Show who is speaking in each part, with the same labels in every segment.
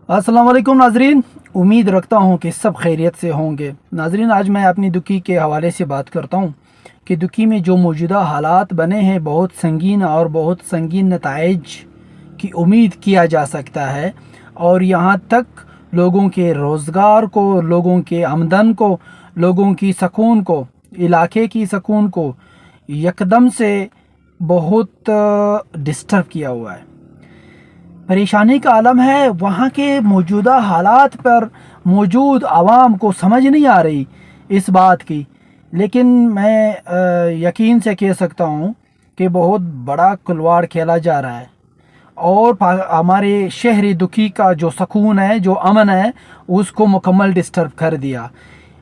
Speaker 1: अस्सलाम वालेकुम नाजरीन, उम्मीद रखता हूँ कि सब खैरियत से होंगे। नाजरीन, आज मैं अपनी दुखी के हवाले से बात करता हूँ कि दुखी में जो मौजूदा हालात बने हैं बहुत संगीन और बहुत संगीन नताइज की उम्मीद किया जा सकता है। और यहाँ तक लोगों के रोज़गार को, लोगों के आमदन को, लोगों की सकून को, इलाके की सकून को यकदम से बहुत डिस्टर्ब किया हुआ है। परेशानी का आलम है। वहाँ के मौजूदा हालात पर मौजूद आवाम को समझ नहीं आ रही इस बात की, लेकिन मैं यकीन से कह सकता हूँ कि बहुत बड़ा खिलवाड़ खेला जा रहा है और हमारे शहरी दुखी का जो सकून है, जो अमन है, उसको मुकम्मल डिस्टर्ब कर दिया।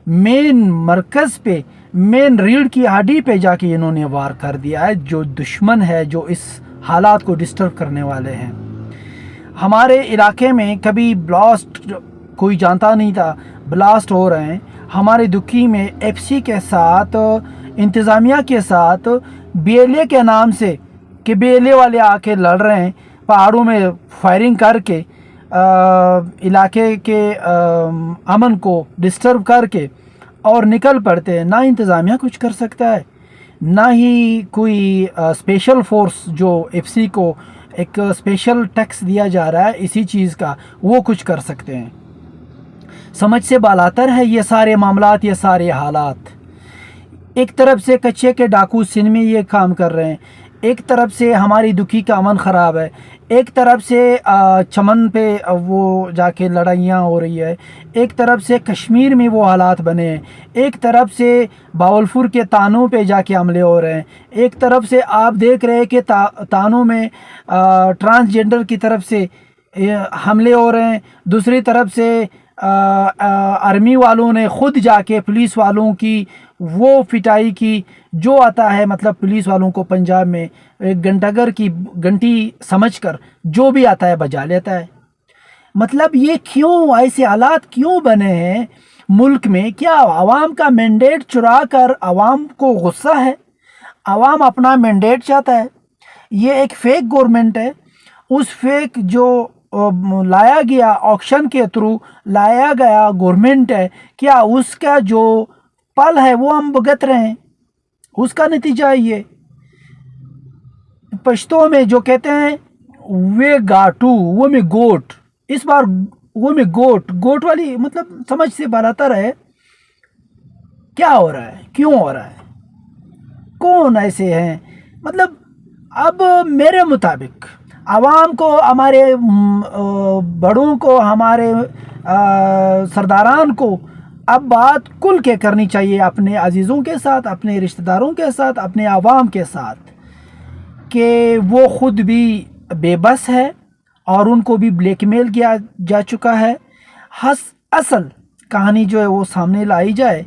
Speaker 1: मेन मरकज़ पे, मेन रीढ़ की हड्डी पे जाके इन्होंने वार कर दिया है। जो दुश्मन है, जो इस हालात को डिस्टर्ब करने वाले हैं। हमारे इलाके में कभी ब्लास्ट कोई जानता नहीं था, ब्लास्ट हो रहे हैं। हमारे दुखी में एफसी के साथ, इंतज़ामिया के साथ, बीएलए के नाम से कि बीएलए वाले आके लड़ रहे हैं, पहाड़ों में फायरिंग करके इलाके के अमन को डिस्टर्ब करके और निकल पड़ते हैं। ना इंतज़ामिया कुछ कर सकता है, ना ही कोई स्पेशल फोर्स जो एफसी को एक स्पेशल टैक्स दिया जा रहा है इसी चीज़ का, वो कुछ कर सकते हैं। समझ से बालातर है ये सारे मामलात, ये सारे हालात। एक तरफ से कच्चे के डाकू सिंध में ये काम कर रहे हैं, एक तरफ से हमारी दुखी का अमन ख़राब है, एक तरफ से चमन पे वो जाके लड़ाइयाँ हो रही है, एक तरफ से कश्मीर में वो हालात बने हैं, एक तरफ से बावलपुर के तानों पे जाके हमले हो रहे हैं, एक तरफ से आप देख रहे हैं कि तानों में ट्रांसजेंडर की तरफ से हमले हो रहे हैं। दूसरी तरफ से आर्मी वालों ने ख़ुद जाके पुलिस वालों की वो पिटाई की जो आता है, मतलब पुलिस वालों को पंजाब में एक घंटागर की घंटी समझकर जो भी आता है बजा लेता है। मतलब ये क्यों ऐसे हालात क्यों बने हैं मुल्क में? क्या आवाम का मैंडेट चुरा कर आवाम को गुस्सा है? आवाम अपना मैंडेट चाहता है। ये एक फेक गवर्नमेंट है। उस फेक जो लाया गया ऑक्शन के थ्रू लाया गया गवर्नमेंट है, क्या उसका जो पल है वो हम भुगत रहे हैं? उसका नतीजा है ये। पश्तो में जो कहते हैं वे गाटू वो में गोट, इस बार वो में गोट वाली मतलब समझ से बालातर है। क्या हो रहा है, क्यों हो रहा है, कौन ऐसे हैं? मतलब अब मेरे मुताबिक आवाम को, हमारे बड़ों को, हमारे सरदारान को अब बात खुल के करनी चाहिए अपने अजीज़ों के साथ, अपने रिश्तेदारों के साथ, अपने आवाम के साथ, कि वो ख़ुद भी बेबस है और उनको भी ब्लैकमेल किया जा चुका है। असल कहानी जो है वो सामने लाई जाए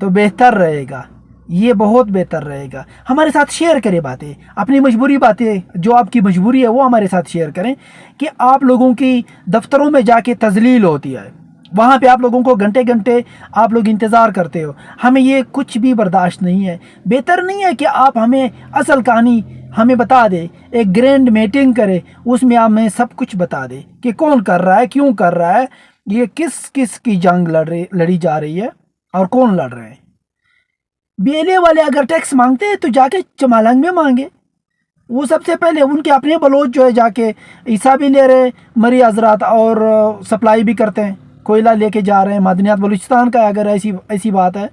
Speaker 1: तो बेहतर रहेगा, ये बहुत बेहतर रहेगा। हमारे साथ शेयर करें बातें, अपनी मजबूरी बातें, जो आपकी मजबूरी है वो हमारे साथ शेयर करें कि आप लोगों की दफ्तरों में जाके तजलील होती है, वहाँ पे आप लोगों को घंटे घंटे आप लोग इंतज़ार करते हो। हमें ये कुछ भी बर्दाश्त नहीं है। बेहतर नहीं है कि आप हमें असल कहानी हमें बता दे, एक ग्रैंड मीटिंग करे, उसमें हमें सब कुछ बता दे कि कौन कर रहा है, क्यों कर रहा है, ये किस किस की जंग लड़ी जा रही है और कौन लड़ रहे हैं। बीएलए वाले अगर टैक्स मांगते हैं तो जाके चमालंग में मांगे। वो सबसे पहले उनके अपने बलोच जो है जाके ईसा भी ले रहे हैं, मरी हजरात, और सप्लाई भी करते हैं, कोयला लेके जा रहे हैं मादनियात बलूचिस्तान का। अगर ऐसी बात है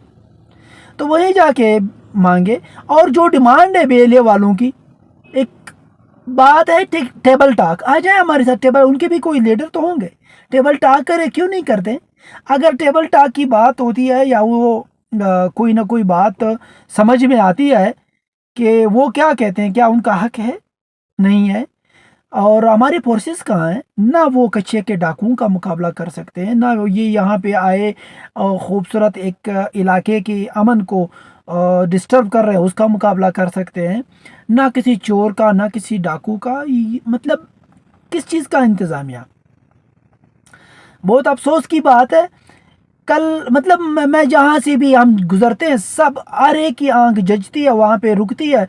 Speaker 1: तो वहीं जाके मांगे। और जो डिमांड है बीएलए वालों की, एक बात है टेबल टॉक, आ जाए हमारे साथ टेबल, उनके भी कोई लीडर तो होंगे, टेबल टॉक करे, क्यों नहीं करते? अगर टेबल टॉक की बात होती है या वो कोई ना कोई बात समझ में आती है कि वो क्या कहते हैं, क्या उनका हक है, नहीं है, और हमारी फोर्सेस कहाँ हैं, ना वो कच्चे के डाकुओं का मुकाबला कर सकते हैं, ना ये यहाँ पे आए खूबसूरत एक इलाके के अमन को डिस्टर्ब कर रहे हैं उसका मुकाबला कर सकते हैं, ना किसी चोर का, ना किसी डाकू का। मतलब किस चीज़ का इंतज़ामिया? बहुत अफसोस की बात है। कल मतलब मैं जहाँ से भी हम गुज़रते हैं, सब हर एक की आंख जजती है, वहाँ पे रुकती है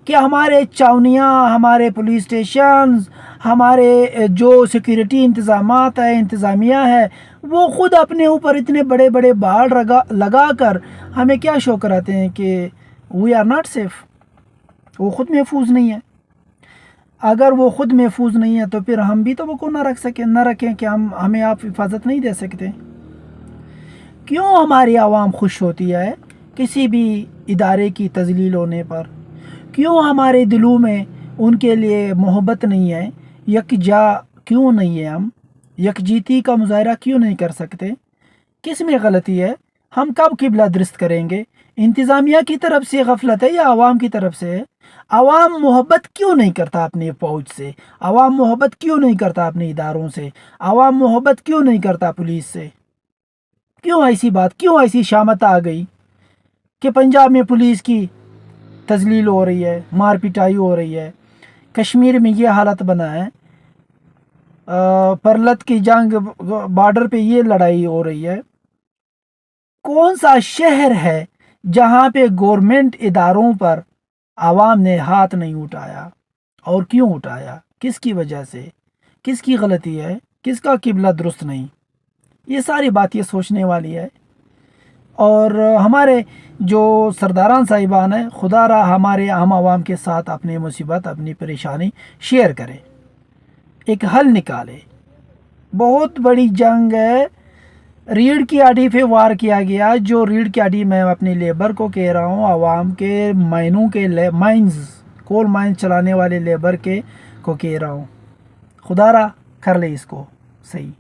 Speaker 1: कि हमारे चावनियाँ, हमारे पुलिस स्टेशन, ہمارے جو سیکیورٹی انتظامات ہے، انتظامیہ ہے، وہ خود اپنے اوپر اتنے بڑے بڑے باڑ لگا کر ہمیں کیا شو کراتے ہیں کہ وی آر ناٹ سیف، وہ خود محفوظ نہیں ہے۔ اگر وہ خود محفوظ نہیں ہے تو پھر ہم بھی تو وہ کو نہ رکھیں کہ ہمیں آپ حفاظت نہیں دے سکتے۔ کیوں ہماری عوام خوش ہوتی ہے کسی بھی ادارے کی تذلیل ہونے پر؟ کیوں ہمارے دلوں میں ان کے لیے محبت نہیں ہے؟ یکجا کیوں نہیں ہے؟ ہم یکجہتی کا مظاہرہ کیوں نہیں کر سکتے؟ کس میں غلطی ہے؟ ہم کب قبلہ درست کریں گے؟ انتظامیہ کی طرف سے غفلت ہے یا عوام کی طرف سے ہے؟ عوام محبت کیوں نہیں کرتا اپنے فوج سے؟ عوام محبت کیوں نہیں کرتا اپنے اداروں سے؟ عوام محبت کیوں نہیں کرتا پولیس سے؟ کیوں ایسی شامت آ گئی کہ پنجاب میں پولیس کی تذلیل ہو رہی ہے، مار پٹائی ہو رہی ہے، کشمیر میں یہ حالت بنا ہے، پرلت کی جنگ بارڈر پہ یہ لڑائی ہو رہی ہے۔ کون سا شہر ہے جہاں پہ گورنمنٹ اداروں پر عوام نے ہاتھ نہیں اٹھایا؟ اور کیوں اٹھایا؟ کس کی وجہ سے؟ کس کی غلطی ہے؟ کس کا قبلہ درست نہیں؟ یہ ساری بات یہ سوچنے والی ہے۔ اور ہمارے جو سرداران صاحبان ہیں، خدا را ہمارے عام عوام کے ساتھ اپنی مصیبت، اپنی پریشانی شیئر کرے، ایک حل نکالے۔ بہت بڑی جنگ ہے، ریڑھ کی ہڈی پہ وار کیا گیا، جو ریڑھ کی ہڈی میں اپنے لیبر کو کہہ رہا ہوں، عوام کے کول مائنز چلانے والے لیبر کو کہہ رہا ہوں، خدا را کر لے اس کو صحیح۔